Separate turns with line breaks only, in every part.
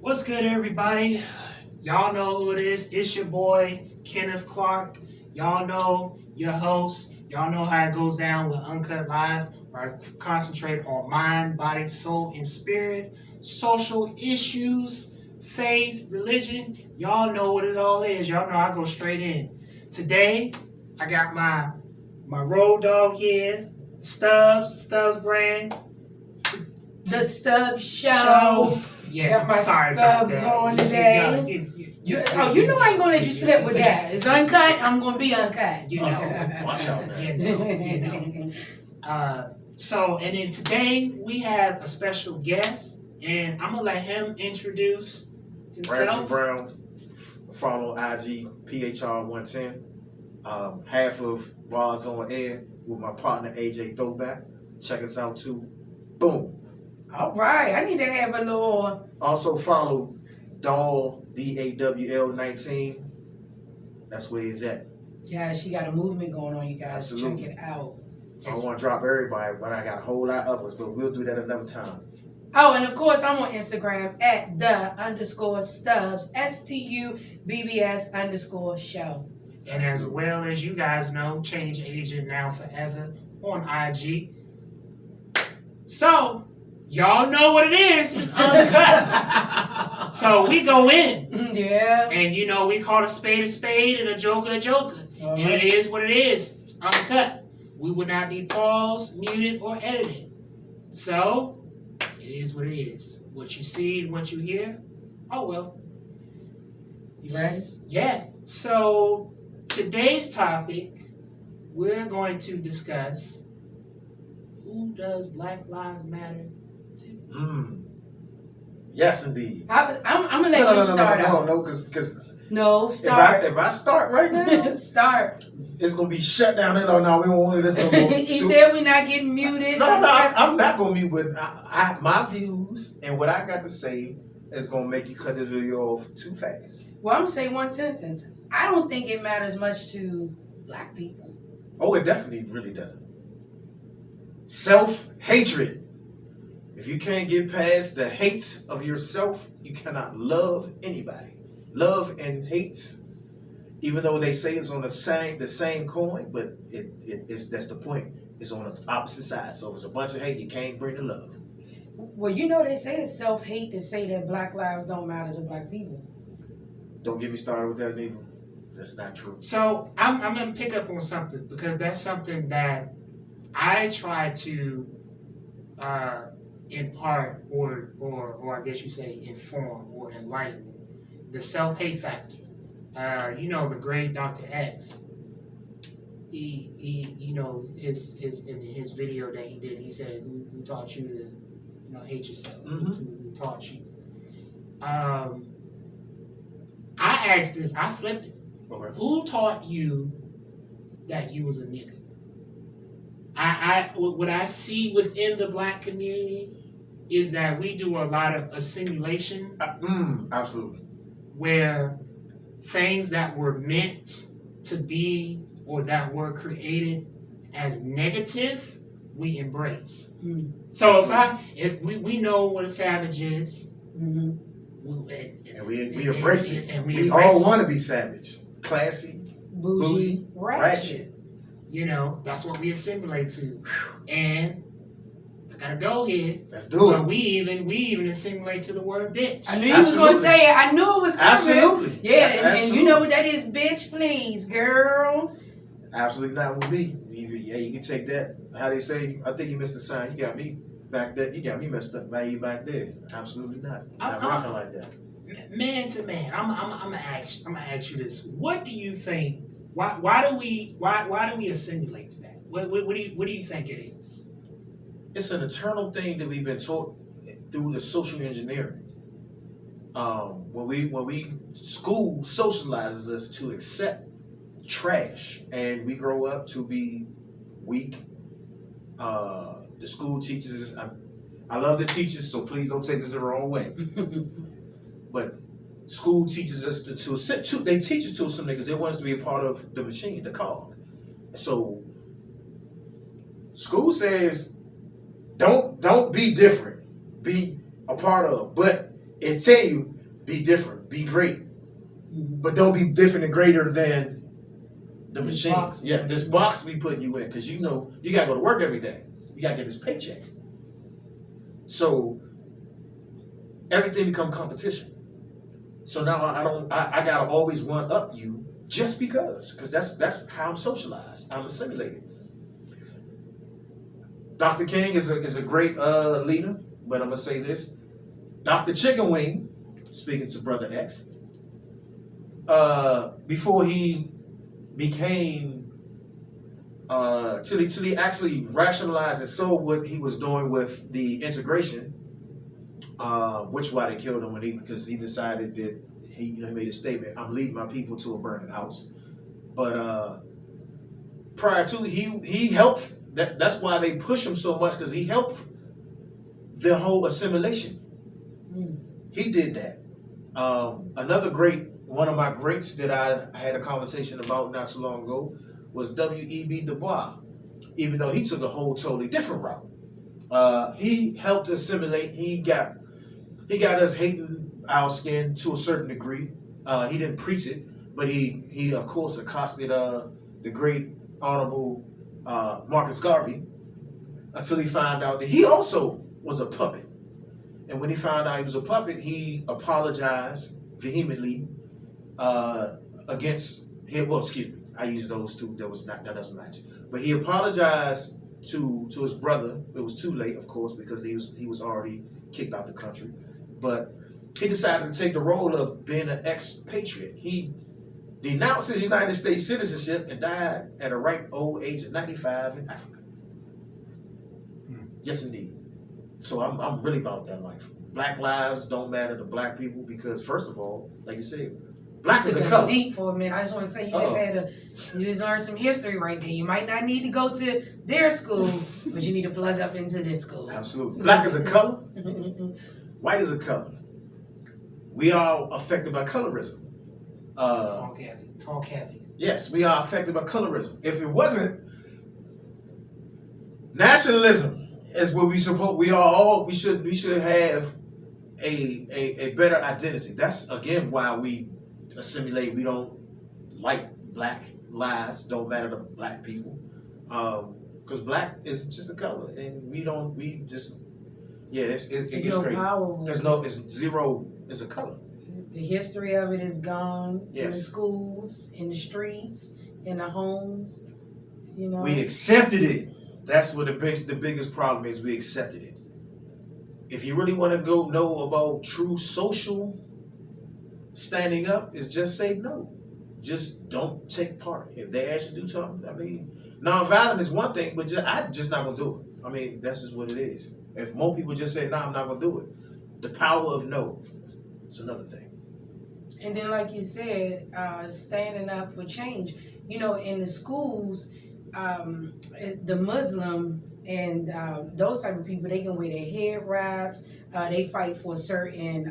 What's good, everybody? Y'all know who it is. It's your boy, Kenneth Clark. Y'all know your host. Y'all know how it goes down with Uncut Live, where I concentrate on mind, body, soul, and spirit, social issues, faith, religion. Y'all know what it all is. Y'all know I go straight in. Today, I got my road dog here, Stubbs brand.
The Stubbs Show.
Yeah,
got my
sorry
Stubbs
about that.
on today. You know I ain't gonna let you slip with that. It's uncut. I'm gonna be uncut.
You know,
Watch out, man.
you know. So, and then today we have a special guest, and I'm gonna let him introduce
Ramsey
himself.
Brown, follow IG PHR110. Half of Roz on Air with my partner AJ Throwback. Check us out too. Boom.
All right. I need to have a little.
Also follow Dawl DAWL19. That's where he's at.
Yeah, she got a movement going on, you guys.
Absolutely.
Check it out.
I don't want to drop everybody, but I got a whole lot of others. But we'll do that another time.
Oh, and of course, I'm on Instagram at @the_Stubbs STUBBS_show.
And as well as you guys know, Change Agent Now Forever on IG. So, y'all know what it is. It's Uncut. So we go in.
Yeah.
And you know, we call a spade and a joker a joker. And it is what it is. It's uncut. We would not be paused, muted, or edited. So, it is what it is. What you see, what you hear, oh well.
You ready?
Yeah. So, today's topic, we're going to discuss who does Black Lives Matter to?
Yes, indeed.
I'm gonna let you start out.
No, because
No, start.
if I start right now,
Start.
it's gonna be shut down. No, we won't want this no more.
He said we're not getting muted.
No, I'm not gonna mute. But my views and what I got to say is gonna make you cut this video off too fast.
Well, I'm gonna say one sentence. I don't think it matters much to black people.
Oh, it definitely really doesn't. Self-hatred. If you can't get past the hate of yourself, you cannot love anybody. Love and hate, even though they say it's on the same coin, but it's that's the point. It's on the opposite side. So if it's a bunch of hate, you can't bring the love.
Well, you know they say it's self-hate to say that black lives don't matter to black people.
Don't get me started with that, neither. That's not true.
So I'm gonna pick up on something because that's something that I try to impart or I guess you say inform or enlighten the self-hate factor. You know, the great Dr. X. He you know his in his video that he did, he said who taught you to hate yourself?
Mm-hmm.
Who taught you? I asked this. I flipped it.
Okay.
Who taught you that you was a nigga? What I see within the black community is that we do a lot of assimilation.
Absolutely.
Where things that were meant to be or that were created as negative, we embrace. So if we know what a savage is,
and we embrace it.
And
we all want to be savage, classy,
Bougie, ratchet.
You know, that's what we assimilate to. And I gotta go here.
Let's do it.
But we even assimilate to the word bitch.
I knew you was gonna say it. I knew it was coming.
Absolutely.
Yeah, and you know what that is, bitch. Please, girl.
Absolutely not with me. You can take that. How they say, I think you missed the sign. You got me back there. You got me messed up by you back there. Absolutely not. I'm rocking like that.
Man to man, I'm gonna ask you this. What do you think? Why do we assimilate to that? What do you think it is?
It's an eternal thing that we've been taught through the social engineering. When we school socializes us to accept trash, and we grow up to be weak. The school teaches us. I love the teachers, so please don't take this the wrong way. But school teaches us they teach us to some niggas. They want us to be a part of the machine, the cog. So school says, don't be different. Be a part of. But It tell you, be different, be great, but don't be different and greater than the
This
machine.
box.
Yeah, this box we putting you in, because you know you gotta go to work every day. You gotta get this paycheck. So everything become competition. So now I gotta always one up you just because that's how I'm socialized. I'm assimilated. Dr. King is a great leader, but I'm gonna say this. Dr. Chicken Wing, speaking to Brother X, before he became till he actually rationalized and saw what he was doing with the integration, which why they killed him because he decided that he made a statement, I'm leading my people to a burning house. But prior to he helped. That's why they push him so much, because he helped the whole assimilation. He did that. Another one of my greats that I had a conversation about not so long ago was W.E.B. Du Bois. Even though he took a whole totally different route, he helped assimilate. He got us hating our skin to a certain degree. He didn't preach it, but he of course accosted the great honorable Marcus Garvey until he found out that he also was a puppet. And when he found out he was a puppet, he apologized vehemently against him. Well, excuse me, I used those two. That doesn't match. But he apologized to his brother. It was too late, of course, because he was already kicked out the country. But he decided to take the role of being an expatriate. He denounced his United States citizenship and died at a ripe old age of 95 in Africa. Yes, indeed. So I'm really about that life. Black lives don't matter to black people because, first of all, like you said, black is a color.
Deep for a minute. I just want to say you just learned some history right there. You might not need to go to their school, but you need to plug up into this school.
Absolutely. Black is a color. White is a color. We are affected by colorism.
Talk heavy.
Yes, we are affected by colorism. If it wasn't, nationalism is what we should have a better identity. That's again why we assimilate. We don't like black lives. Don't matter to black people, because black is just a color, and it gets crazy. It's zero. It's a color.
The history of it is gone.
Yes.
In the schools, in the streets, in the homes.
We accepted it. That's what the biggest problem is. We accepted it. If you really want to go know about true social standing up, is just say no. Just don't take part. If they ask you to do something, I mean, nonviolent is one thing, but I'm just not gonna do it. I mean, that's just what it is. If more people just say no, I'm not gonna do it. The power of no. It's another thing.
And then, like you said, standing up for change. In the schools, the Muslim and those type of people, they can wear their head wraps. They fight for certain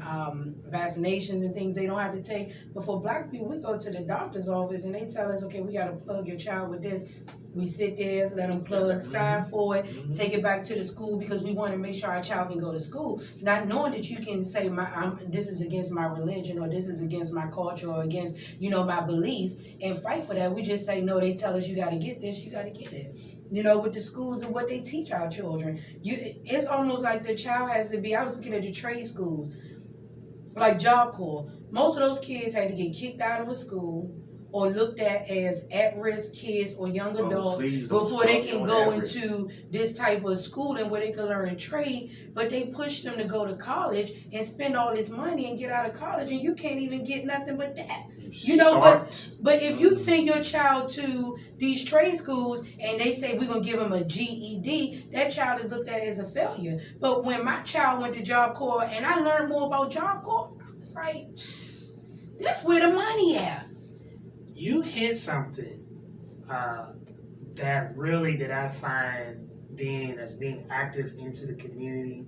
vaccinations and things they don't have to take. But for black people, we go to the doctor's office and they tell us, okay, we got to plug your child with this. We sit there, let them plug, sign for it, take it back to the school because we want to make sure our child can go to school. Not knowing that you can say, this is against my religion or this is against my culture or against, my beliefs and fight for that. We just say, no, they tell us you got to get this, you got to get it. With the schools and what they teach our children. It's almost like the child has to be, I was looking at the trade schools, like Job Corps. Most of those kids had to get kicked out of a school or looked at as at-risk kids or young adults before they can go into this type of schooling where they can learn a trade, but they push them to go to college and spend all this money and get out of college, and you can't even get nothing but that. But if you send your child to these trade schools and they say we're going to give them a GED, that child is looked at as a failure. But when my child went to Job Corps and I learned more about Job Corps, I was like, that's where the money at.
You hit something that I find being active into the community,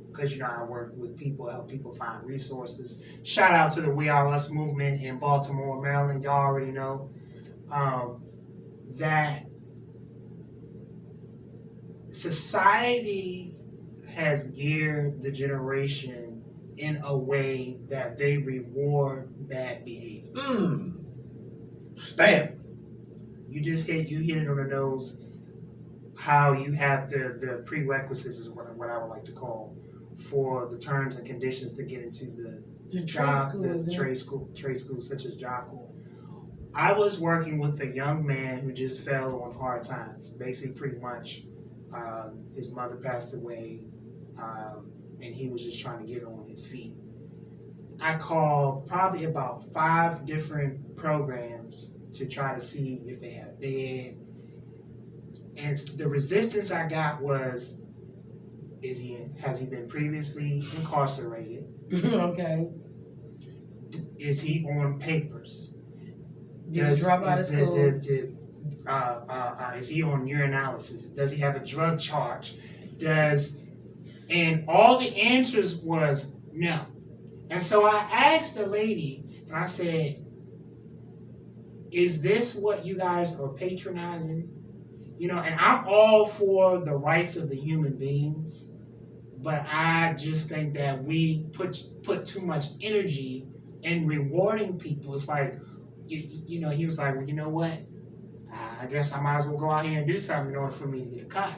because I work with people, help people find resources. Shout out to the We Are Us movement in Baltimore, Maryland. Y'all already know that society has geared the generation in a way that they reward bad behavior.
Stamp.
You hit it on the nose. How you have the prerequisites is what I would like to call for the terms and conditions to get into the job, trade schools such as Job Corps. I was working with a young man who just fell on hard times. Basically, pretty much, his mother passed away, and he was just trying to get on his feet. I called probably about 5 different programs to try to see if they had a bed. And the resistance I got was, has he been previously incarcerated?
Okay.
Is he on papers?
Did he drop out of school?
Is he on urinalysis? Does he have a drug charge? And all the answers was no. And so I asked the lady, and I said, is this what you guys are patronizing? You know, and I'm all for the rights of the human beings, but I just think that we put too much energy in rewarding people. It's like, you know, he was like, well, you know what? I guess I might as well go out here and do something in order for me to get a cut.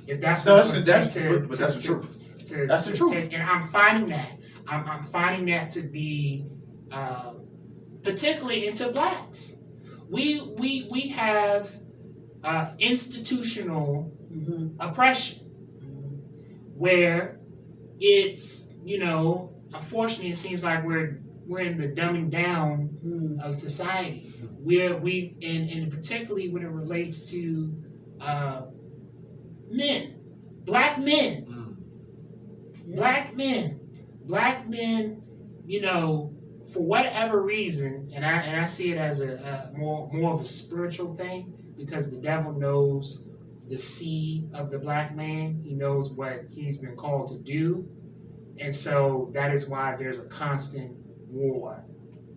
If that's
that's the truth. That's the truth.
And I'm finding that. I'm finding that to be particularly into blacks. We have institutional oppression where it's, you know, unfortunately it seems like we're in the dumbing down of society, where and particularly when it relates to men, black men, black men, you know, for whatever reason, and I see it as a more of a spiritual thing, because the devil knows the seed of the black man. He knows what he's been called to do, and so that is why there's a constant war.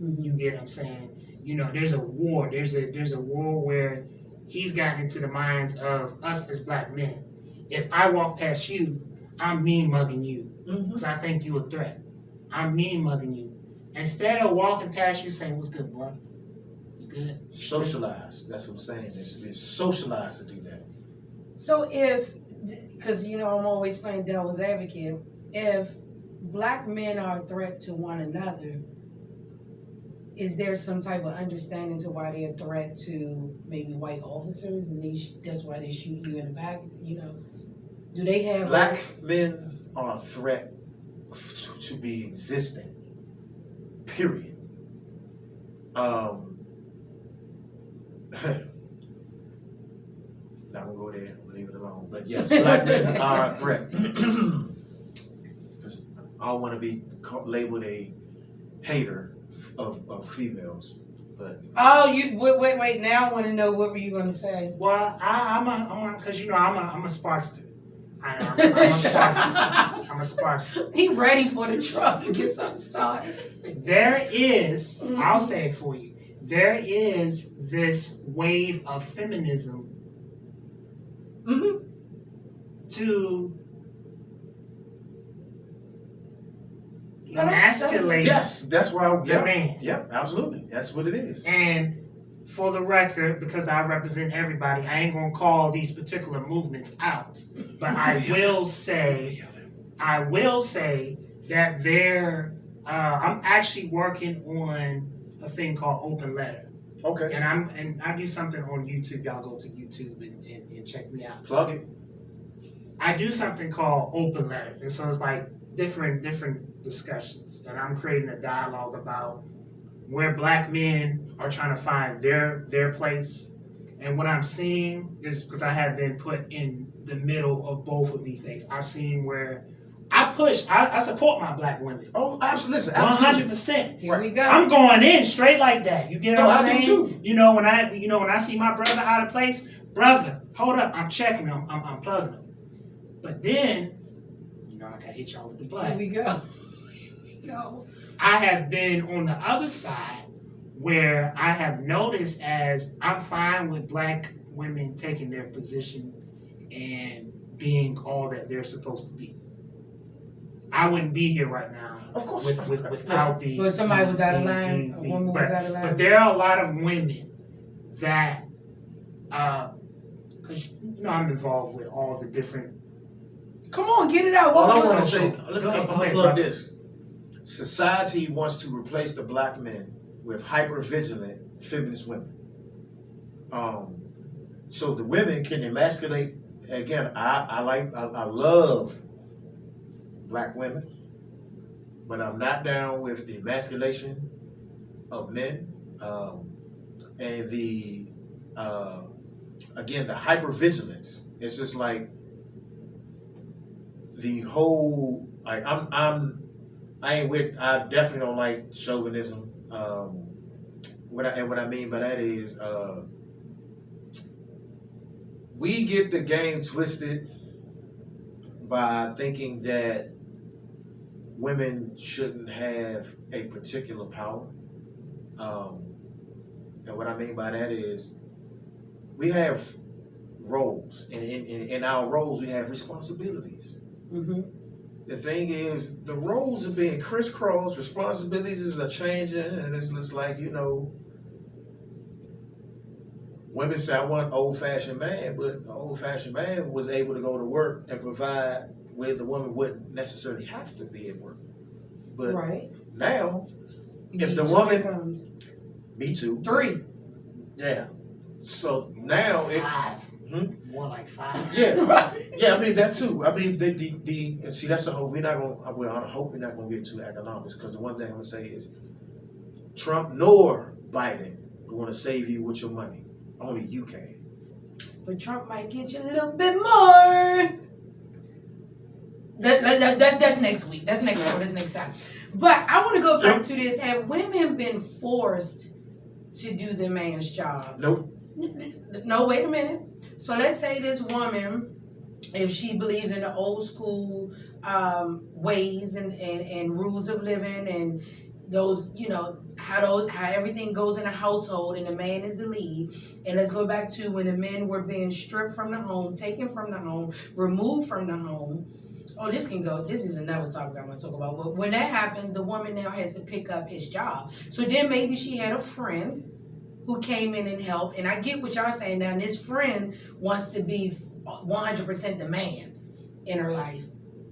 You get what I'm saying? You know, there's a war. There's a war where he's gotten into the minds of us as black men. If I walk past you, I'm mean mugging you because I think you a threat. I'm mean mugging you. Instead of walking past you saying, what's good, bro? You good?
Socialize. That's what I'm saying. It's socialized to do that.
So because, you know, I'm always playing devil's advocate, if black men are a threat to one another, is there some type of understanding to why they're a threat to maybe white officers, and that's why they shoot you in the back? You know, do they have
black men are a threat to be existing? Period. Not gonna go there. Leave it alone. But yes, black men are a threat. Because I don't want to be labeled a hater of females, but
you wait. Now I want to know, what were you going to say?
Well, I'm because you know I'm a Sparkster. I'm a Sparkster.
He ready for the truck to get something started.
There is, I'll say it for you. There is this wave of feminism to emasculate.
Yes, that's why.
The man.
Yep, absolutely. That's what it is.
And for the record, because I represent everybody, I ain't gonna call these particular movements out, but I will say that I'm actually working on a thing called Open Letter.
Okay.
And I do something on YouTube. Y'all go to YouTube and check me out.
Plug it.
I do something called Open Letter, and so it's like different discussions, and I'm creating a dialogue about where black men are trying to find their place. And what I'm seeing is, because I have been put in the middle of both of these things, I've seen where I support my black women.
Oh, absolutely.
100%.
Here we go.
I'm going in straight like that. You get what I'm saying?
I do too.
You know, when I see my brother out of place, brother, hold up, I'm checking him, I'm plugging him. But then, you know, I gotta hit y'all with the butt.
Here we go.
I have been on the other side where I have noticed, as I'm fine with black women taking their position and being all that they're supposed to be. I wouldn't be here right now.
Of course.
Without the.
Well, somebody was out of line,
the-
a woman was out of line.
But there are a lot of women that, because I'm involved with all the different.
Come on, get it out.
All I
What
want
was
to
it?
say,
Go ahead,
I'm
go
gonna
ahead,
plug
bro.
this. Society wants to replace the black men with hyper-vigilant feminist women. So the women can emasculate. Again, I love black women, but I'm not down with the emasculation of men, and the again the hypervigilance. It's just like the whole like I definitely don't like chauvinism. What I mean by that is we get the game twisted by thinking that women shouldn't have a particular power. And what I mean by that is we have roles, and in our roles we have responsibilities.
Mm-hmm.
The thing is, the roles are being crisscrossed, responsibilities are changing, and it's just like, women say, I want an old-fashioned man, but the old-fashioned man was able to go to work and provide where the woman wouldn't necessarily have to be at work. But
Right.
now, if
Me
the
Too
woman,
becomes
me too.
3.
Yeah. So now it's,
5. More like 5.
yeah. Yeah, I mean that too. I mean the see that's a whole. We're not gonna. Well, I hope we're not gonna get too economics, because the one thing I'm gonna say is Trump nor Biden going to save you with your money. Only you can.
But Trump might get you a little bit more. That's next week. That's next show. That's next time. But I want to go back to this. Have women been forced to do the man's job?
Nope.
No, wait a minute. So let's say this woman, if she believes in the old school ways and rules of living and those, how everything goes in a household and the man is the lead. And let's go back to when the men were being stripped from the home, taken from the home, removed from the home. Oh, this is another topic I'm going to talk about. But when that happens, the woman now has to pick up his job. So then maybe she had a friend who came in and helped. And I get what y'all saying now. And this friend wants to be 100% the man in her life.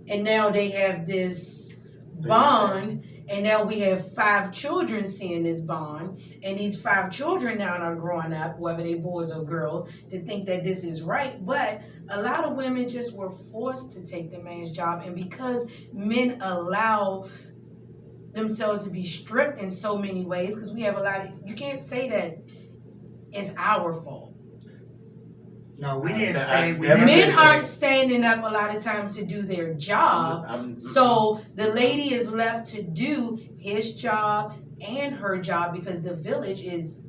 And now they have this bond. And now we have 5 children seeing this bond. And these 5 children now are growing up, whether they boys or girls, to think that this is right. But a lot of women just were forced to take the man's job. And because men allow themselves to be stripped in so many ways, because we have a lot of, you can't say that it's our fault.
No, we didn't say we
never
didn't
Men
said
aren't standing up a lot of times to do their job. So the lady is left to do his job and her job because the village was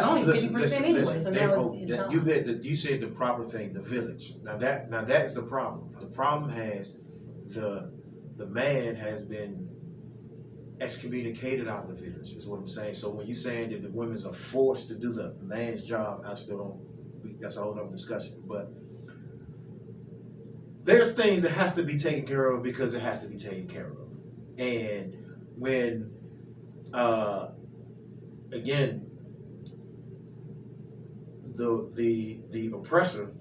only 50% anyway. So now it's gone.
You said the proper thing, the village. Now that is the problem. The problem has the man has been excommunicated out of the village, is what I'm saying. So when you're saying that the women are forced to do the man's job, I still don't. That's a whole other discussion. But there's things that has to be taken care of because it has to be taken care of. And when again the oppressor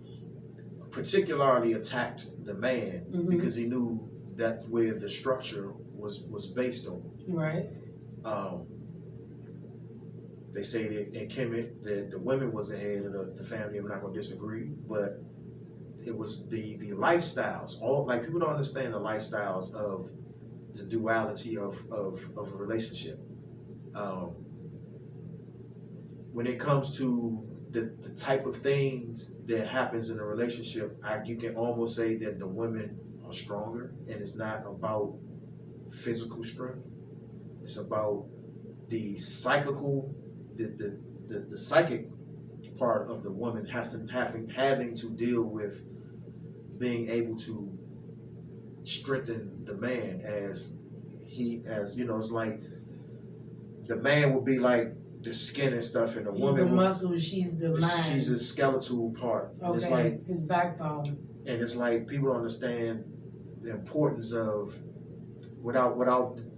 particularly attacked the man because he knew that's where the structure was based on.
Right.
They say that in Kemet that the women was the head of the family. I'm not going to disagree, but it was the lifestyles. All like people don't understand the lifestyles of the duality of a relationship. When it comes to the type of things that happens in a relationship, you can almost say that the women are stronger, and it's not about physical strength. It's about the psychical, the psychic part of the woman having to deal with being able to strengthen the man as it's like the man would be like the skin and stuff, and the
He's
woman
the muscle, she's the mind.
She's the skeletal part. And
okay,
it's like
his backbone.
and it's like people don't understand the importance of without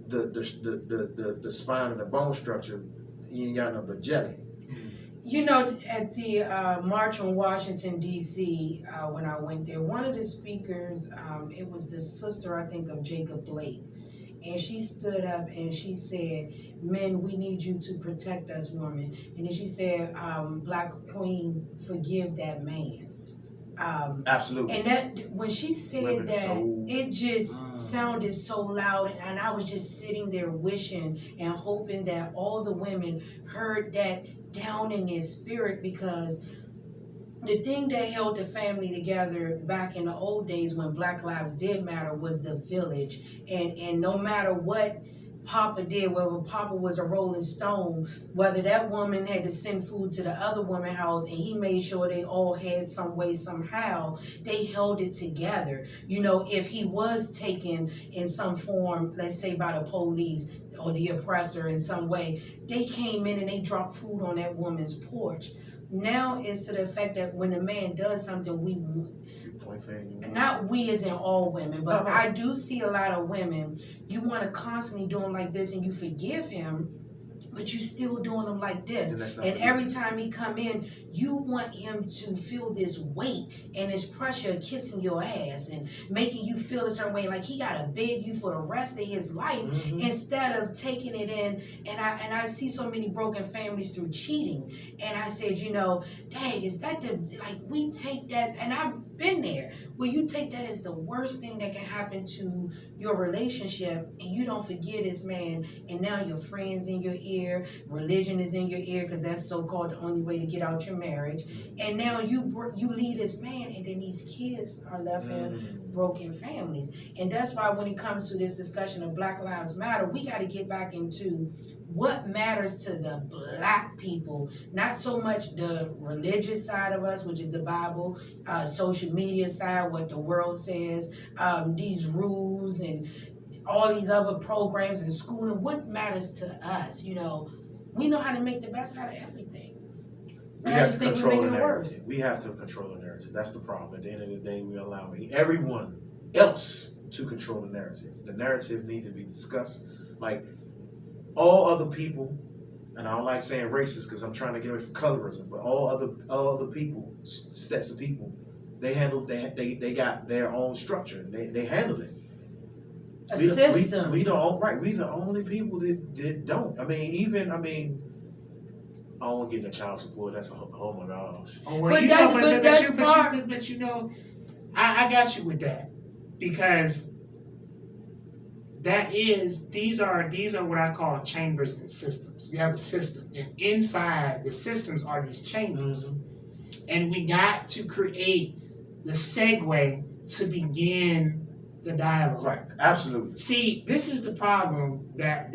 the spine and the bone structure, you ain't got nothing but jelly.
You know, at the March on Washington, D.C., when I went there, one of the speakers, it was the sister, I think, of Jacob Blake. And she stood up and she said, "Men, we need you to protect us, women." And then she said, "Black Queen, forgive that man."
Absolutely.
And that when she said
Women
that,
so-
it just sounded so loud, and I was just sitting there wishing and hoping that all the women heard that down in their spirit, because the thing that held the family together back in the old days when Black Lives did matter was the village. And no matter what Papa did, whether Papa was a Rolling Stone, whether that woman had to send food to the other woman's house and he made sure they all had some way, somehow, they held it together. You know, if he was taken in some form, let's say by the police or the oppressor in some way, they came in and they dropped food on that woman's porch. Now it's to the effect that when a man does something, not we as in all women, but I do see a lot of women, you want to constantly do him like this and you forgive him, but you still doing him like this. And every time he come in, you want him to feel this weight and this pressure kissing your ass and making you feel a certain way, like he got to beg you for the rest of his life, instead of taking it in. And I see so many broken families through cheating. And I said, you know, dang, is that we take that, and I've been there, where you take that as the worst thing that can happen to your relationship, and you don't forgive this man, and now your friends in your ear, religion is in your ear, because that's so-called the only way to get out your marriage, and now you leave this man, and then these kids are left in broken families. And that's why when it comes to this discussion of Black Lives Matter, we got to get back into what matters to the Black people, not so much the religious side of us, which is the Bible, social media side, what the world says, these rules and all these other programs in school, and what matters to us. You know, we know how to make the best out of everything.
We have to control the narrative. We have to control the narrative. That's the problem. At the end of the day, we're allowing everyone else to control the narrative. The narrative needs to be discussed. Like, all other people, and I don't like saying racist because I'm trying to get away from colorism, but all other people, sets of people, they got their own structure. They handle it.
System.
We the only people that don't. I don't want to get into child support. That's oh my gosh.
Oh, well, but you know, I got you with that, because these are what I call chambers and systems. You have a system, and inside the systems are these chambers, and we got to create the segue to begin the dialogue.
Right, absolutely.
See, this is the problem that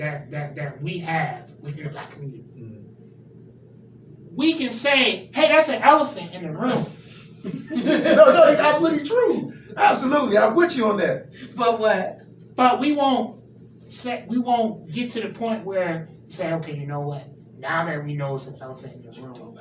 we have within the Black community. We can say, "Hey, that's an elephant in the room."
No, it's absolutely true. Absolutely, I'm with you on that.
But what?
But we won't get to the point where say, okay, you know what? Now that we know it's an elephant in the room,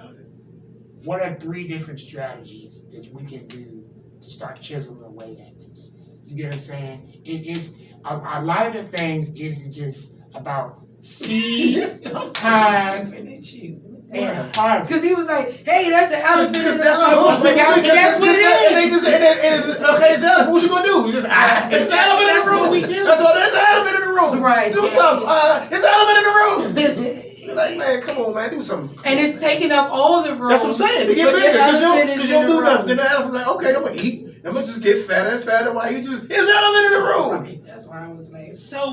what are 3 different strategies that we can do to start chiseling away at this? You get what I'm saying? It is a lot of the things is just about seed, time, and harvest.
Because he was like, "Hey, that's an elephant in the room."
That's what it is.
Okay, it's an elephant. What you gonna do? It's an elephant in the room.
We do.
That's all. There's an elephant in the room.
Right.
Do something. It's an elephant in the room. You're like, man, come on, man, do something.
And it's taking up all the room.
That's what I'm saying. They get bigger because you don't do nothing. Then the elephant like, okay, I'm gonna eat. I'm gonna just get fatter and fatter while you just. It's an elephant in the room.
I mean, that's why I was like.
So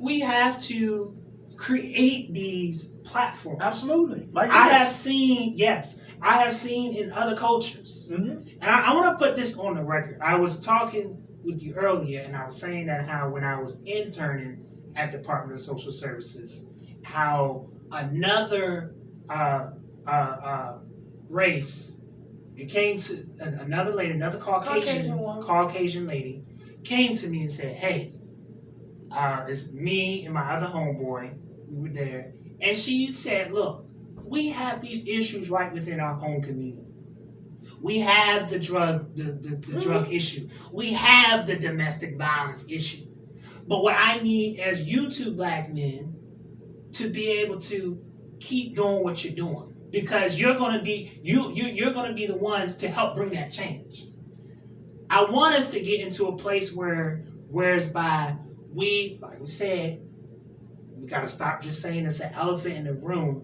we have to create these platforms.
Absolutely. Like
I have seen in other cultures. And I want to put this on the record. I was talking with you earlier, and I was saying that how when I was interning at Department of Social Services, how another race, it came to another lady, another Caucasian lady, came to me and said, "Hey, it's me and my other homeboy. We were there, and she said, look, we have these issues right within our own community. We have the drug drug issue. We have the domestic violence issue. But what I need as you two black men to be able to keep doing what you're doing, because you're gonna be you're gonna be the ones to help bring that change. I want us to get into a place whereby we, like we said, we gotta stop just saying it's an elephant in the room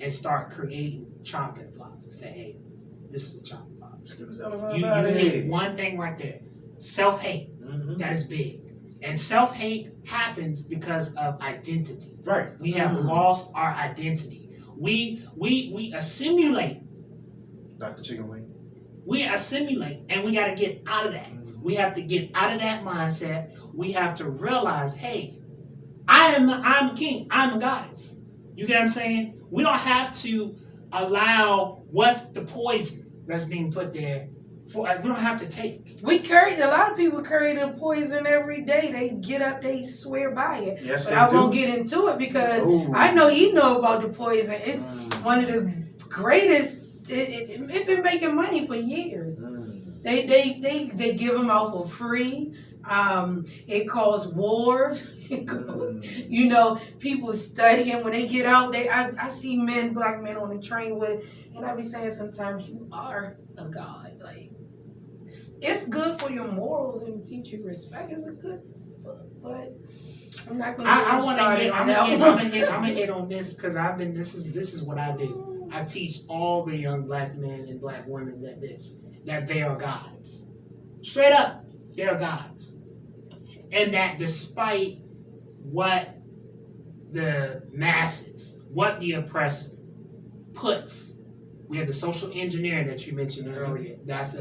and start creating chocolate blocks and say, hey, this is a chocolate block. You hit one thing right there. Self-hate. That is big. And self-hate happens because of identity.
Right.
We have lost our identity. We assimilate.
Dr. Chicken Wing.
We assimilate, and we got to get out of that. We have to get out of that mindset. We have to realize, hey, I'm a king. I'm a goddess. You get what I'm saying? We don't have to allow what's the poison that's being put there. We don't have to take.
A lot of people carry the poison every day. They get up, they swear by it.
Yes,
but I won't get into it because I know you know about the poison. It's one of the greatest. It's been making money for years. They give them out for free. It causes wars. You know, people studying when they get out. I see black men on the train with it, and I be saying sometimes you are a god. Like, it's good for your morals and teach you respect. It's a good book, but I'm not gonna. I'm
gonna hit on this because this is what I do. I teach all the young black men and black women that they are gods. Straight up, they are gods. And that despite what the masses, what the oppressor puts, we have the social engineering that you mentioned earlier. That's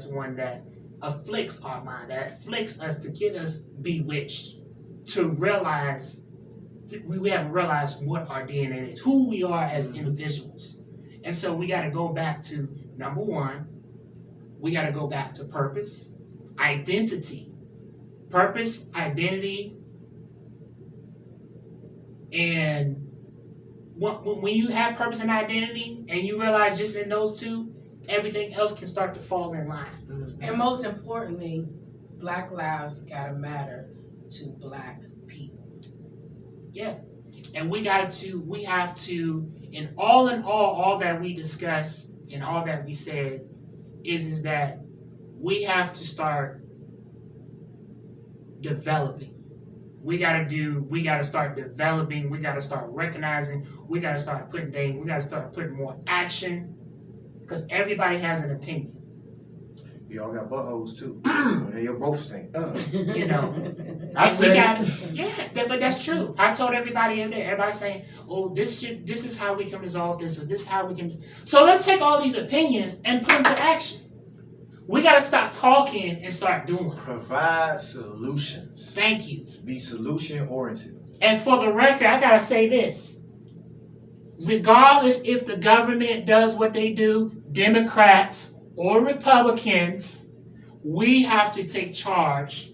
one that afflicts our mind, that afflicts us to get us bewitched, to realize we haven't realized what our DNA is, who we are as individuals. And so we got to go back to number one, we got to go back to purpose, identity. Purpose, identity, and when you have purpose and identity and you realize just in those two, everything else can start to fall in line.
And most importantly, Black lives gotta matter to Black people.
Yeah. And we have to, in all that we discuss and all that we said is that we have to start developing. We gotta start developing, we gotta start recognizing, we gotta start putting more action, because everybody has an opinion.
We all got buttholes too. And you're both stink.
You know. But that's true. I told everybody in there, everybody's saying, oh, this is how we can resolve this, or this is how we can. So let's take all these opinions and put them to action. We got to stop talking and start doing.
Provide solutions.
Thank you.
Be solution oriented.
And for the record, I got to say this. Regardless if the government does what they do, Democrats or Republicans, we have to take charge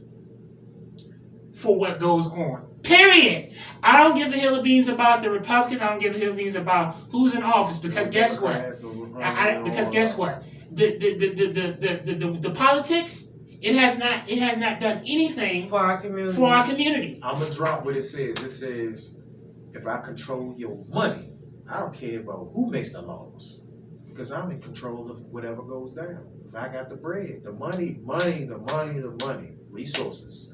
for what goes on. Period. I don't give a hill of beans about the Republicans. I don't give a hill of beans about who's in office, because guess what? The politics, it has not done anything
for our community.
I'm gonna drop what it says. It says, if I control your money, I don't care about who makes the laws, because I'm in control of whatever goes down. If I got the bread, the money, resources,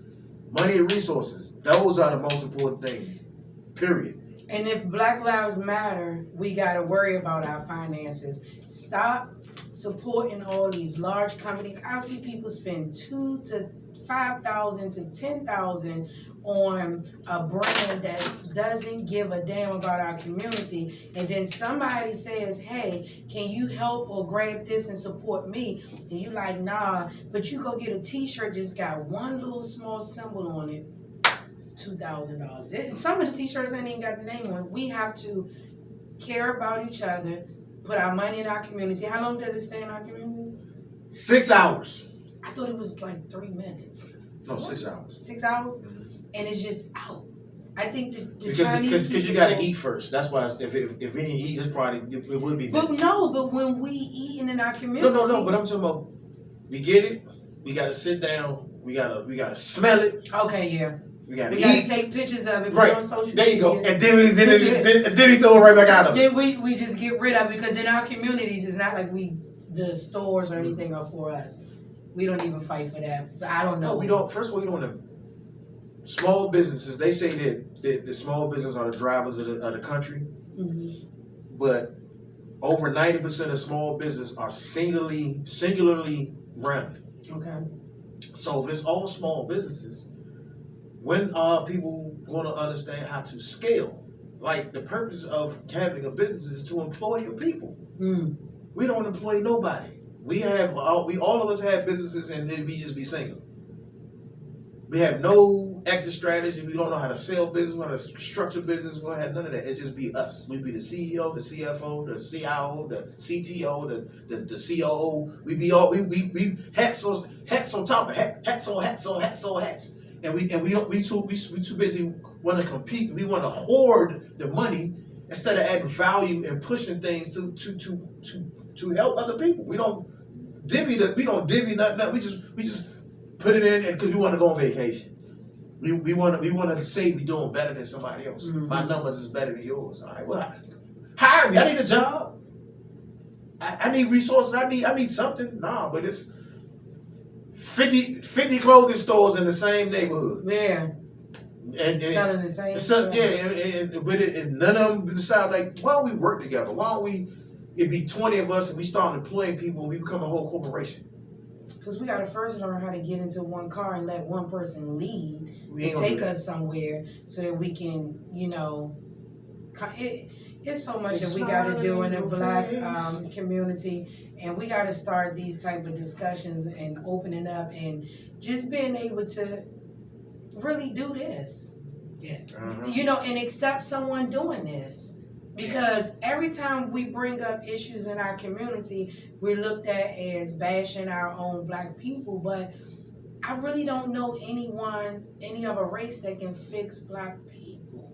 money and resources, those are the most important things. Period.
And if Black Lives Matter, we gotta worry about our finances. Stop supporting all these large companies. I see people spend $2,000 to $5,000 to $10,000 on a brand that doesn't give a damn about our community, and then somebody says, hey, can you help or grab this and support me? And you like, nah, but you go get a t-shirt that's got one little small symbol on it, $2,000. Some of the t-shirts ain't even got the name on it. We have to care about each other, put our money in our community. How long does it stay in our community?
6 hours.
I thought it was like 3 minutes.
No, 6 hours.
6 hours? And it's just out. I think the
Because
Chinese
you got to eat first. That's why if we didn't eat, it's probably it would be.
But
Business.
no, but when we eating in our community,
No. But I'm talking about we get it. We got to sit down. We gotta smell it.
Okay, yeah.
We gotta
take pictures of it.
Right.
Put on social
there you go.
media.
And then he throw it right back out of it.
Then we just get rid of it because in our communities, it's not like the stores or anything are for us. We don't even fight for that. But I don't know.
No, we don't. First of all, we don't want to. Small businesses, they say that the small businesses are the drivers of the country, but over 90% of small business are singularly run.
Okay.
So if it's all small businesses, when are people going to understand how to scale? Like the purpose of having a business is to employ your people. We don't employ nobody. We all of us have businesses and then we just be single. We have no exit strategy. We don't know how to sell business. We don't know how to structure business. We don't have none of that. It just be us. We be the CEO, the CFO, the CIO, the CTO, the COO. We be all we hats on top of hats on hats. And we too busy want to compete. We want to hoard the money instead of adding value and pushing things to help other people. We don't divvy nothing up. We just put it in because we want to go on vacation. We want to say we're doing better than somebody else. My numbers is better than yours. All right, well, hire me. I need a job. I need resources. I need something. Nah, but it's 50 clothing stores in the same neighborhood.
Yeah.
And
selling the same
stuff. Yeah, and none of them decide like, why don't we work together? Why don't we? It be 20 of us and we start employing people and we become a whole corporation.
Because we got to first learn how to get into one car and let one person lead to take us somewhere so that we can, it's so much that we got to do in the Black community. And we got to start these type of discussions and opening up and just being able to really do this.
Yeah.
And accept someone doing this. Because every time we bring up issues in our community, we're looked at as bashing our own Black people. But I really don't know any other race that can fix Black people.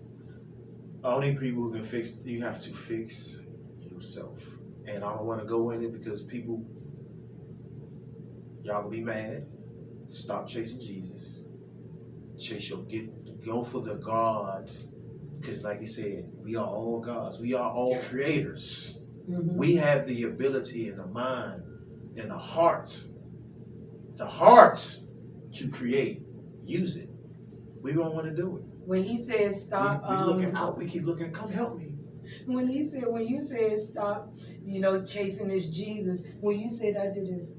Only people who can fix, you have to fix yourself. And I don't want to go in it because people, y'all will be mad. Stop chasing Jesus. Go for the God. Because like you said, we are all gods. We are all creators. We have the ability and the mind and the heart to create. Use it. We don't want to do it.
When he says stop,
we looking out. We keep looking. Come help me.
When you said stop, chasing this Jesus. When you said I did this.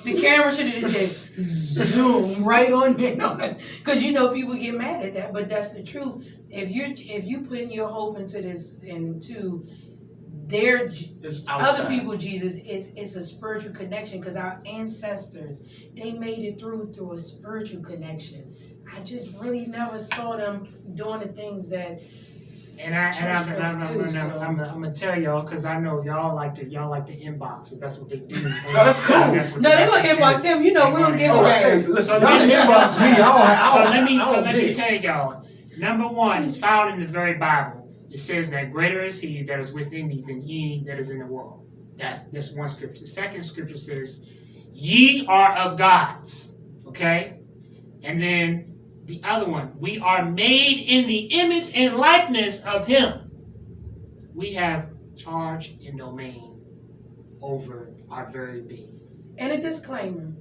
The camera should have just said zoom right on there, because people get mad at that, but that's the truth. If you putting your hope into their other people, Jesus, it's a spiritual connection because our ancestors, they made it through a spiritual connection. I just really never saw them doing the things that.
I'm gonna tell y'all because I know y'all like to inbox. If that's what they do.
No, that's cool.
No, they gonna inbox him. We don't give away.
Hey, listen, y'all inbox me.
So let me tell y'all. Number one, it's found in the very Bible. It says that greater is He that is within me than he that is in the world. That's one scripture. The second scripture says, "Ye are of gods." Okay, and then. The other one, we are made in the image and likeness of Him. We have charge and domain over our very being.
And a disclaimer.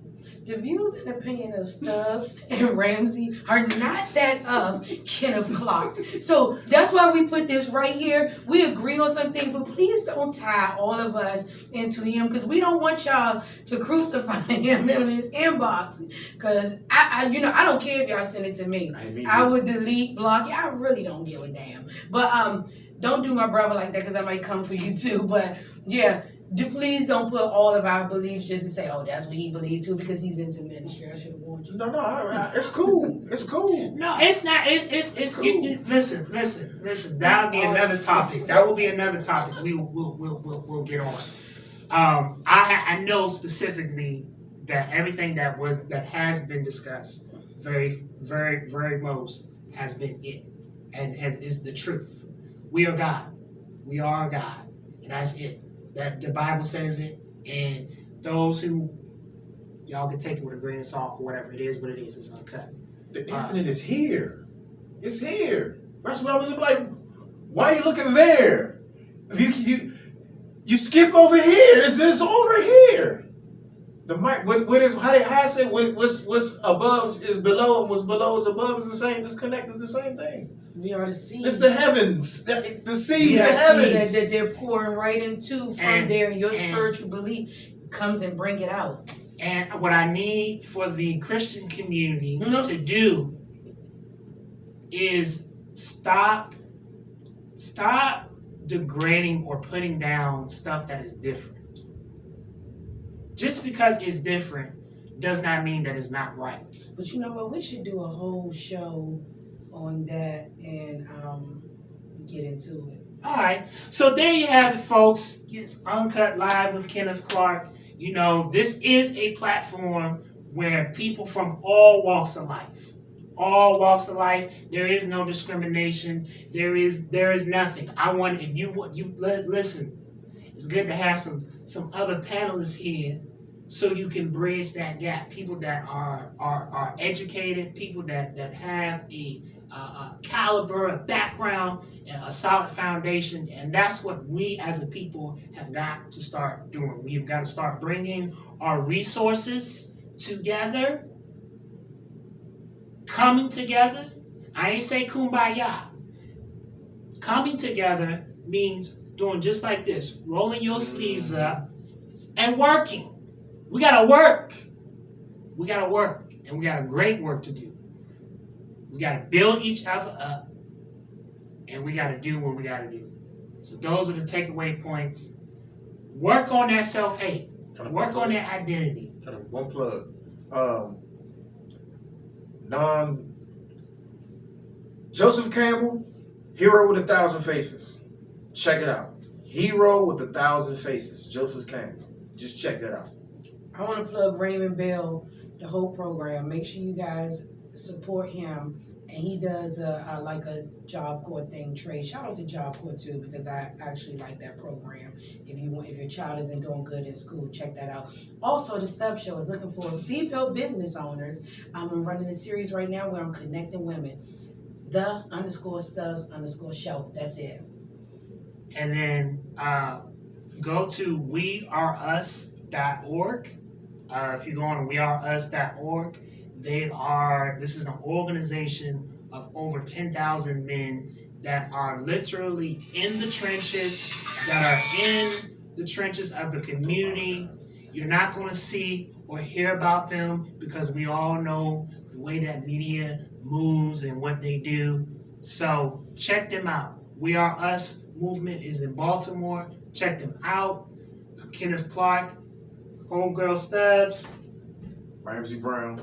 The views and opinion of Stubbs and Ramsey are not that of Kenneth Clark. So that's why we put this right here. We agree on some things, but please don't tie all of us into him because we don't want y'all to crucify him in his inbox. Because I don't care if y'all send it to me. I would delete, block. I really don't give a damn. But don't do my brother like that because I might come for you too. But yeah. Please don't put all of our beliefs just to say, oh, that's what he believed too, because he's into ministry. I should have warned you.
No, it's cool. It's cool.
No, it's not. It's cool. Listen. That'll be another topic. That will be another topic. We'll get on. I know specifically that everything that has been discussed, very, very, very most has been it. and is the truth. We are God. We are God, and that's it. That the Bible says it, and those who y'all can take it with a grain of salt or whatever it is, what it is. It's uncut.
The infinite is here. It's here. That's why I was like, why are you looking there? You skip over here. It's over here. The mic. What is how I say? What's above is below, and what's below is above is the same. It's connected. It's the same thing.
We are the seeds.
It's the heavens. The seas.
We
The
are
heavens.
seeds that they're pouring right into from there. Your spiritual belief comes and bring it out.
And what I need for the Christian community to do is stop degrading or putting down stuff that is different. Just because it's different does not mean that it's not right.
But you know what? We should do a whole show on that and get into it.
All right. So there you have it, folks. It's Uncut Live with Kenneth Clark. You know, this is a platform where people from all walks of life, there is no discrimination. There is nothing. Listen. It's good to have some other panelists here, so you can bridge that gap. People that are educated, people that have a caliber, a background, and a solid foundation, and that's what we as a people have got to start doing. We've got to start bringing our resources together, coming together. I ain't say kumbaya. Coming together means doing just like this, rolling your sleeves up and working. We gotta work. And we got a great work to do. We gotta build each other up, and we gotta do what we gotta do. So those are the takeaway points. Work on that self-hate. Work on that identity.
One plug. Joseph Campbell, Hero with 1,000 Faces. Check it out. Hero with 1,000 Faces. Joseph Campbell. Just check that out.
I want to plug Raymond Bell, the whole program. Make sure you guys support him. And he does like a Job Corps thing, Trey. Shout out to Job Corps too, because I actually like that program. If your child isn't doing good in school, check that out. Also, the Stubbs Show is looking for female business owners. I'm running a series right now where I'm connecting women. _Stubbs_show. That's it.
And then go to weareus.org. If you go on weareus.org, this is an organization of over 10,000 men that are literally in the trenches, of the community. You're not going to see or hear about them because we all know the way that media moves and what they do. So check them out. We Are Us movement is in Baltimore. Check them out. I'm Kenneth Clark, Homegirl Stubbs,
Ramsey Brown,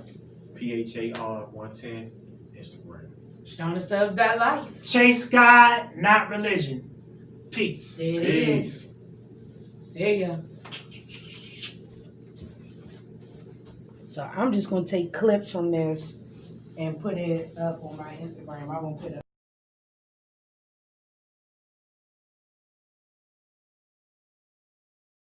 PHAR110, Instagram.
ShaunaStubbs.life.
Chase God, not religion. Peace.
There it is. See ya. So I'm just going to take clips from this and put it up on my Instagram. I won't put it